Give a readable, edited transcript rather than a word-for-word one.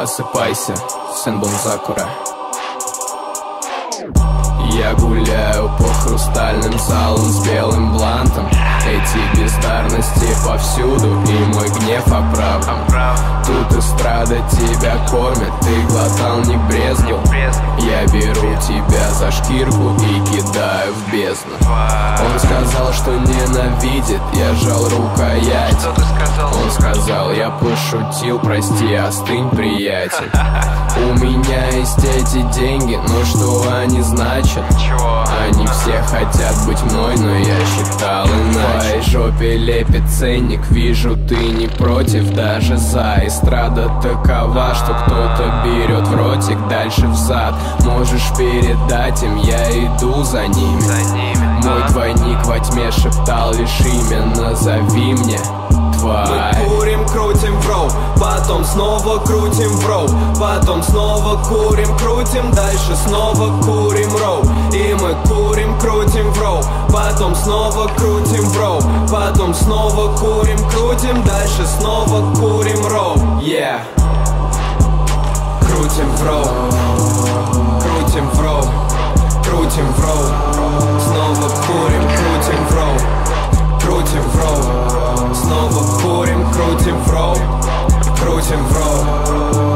Осыпайся, Сенбон Закура. Я гуляю по хрустальным залам с белым блантом. Эти бездарности повсюду, и мой гнев оправдан. Тут эстрада тебя кормит, ты глотал, не брезгил. Я беру тебя за шкирку и кидаю в бездну. Он сказал, что ненавидит, я жал рукоять. Что ты сказал? Он сказал, я пошутил, прости, остынь, приятель. У меня есть эти деньги, но что они значат? Чего? Они все хотят быть мной, но я считал иначе. В твоей жопе лепит ценник, вижу, ты не против, даже за. Эстрада такова, что кто-то берет в ротик, дальше взад. Можешь передать им, я иду за ними. Мой двойник во тьме шептал лишь имя, назови мне твой. Мы курим, крутим в роу, потом снова крутим в роу, потом снова курим, крутим, дальше снова курим роу. И мы курим, крутим в роу, потом снова крутим в роу, потом снова курим, крутим, дальше снова курим роу. Yeah. Крутим в роу, крутим в роу, крутим в роу, снова курим, крутим в роу, крутим в роу, снова курим, крутим в роу, крутим в роу.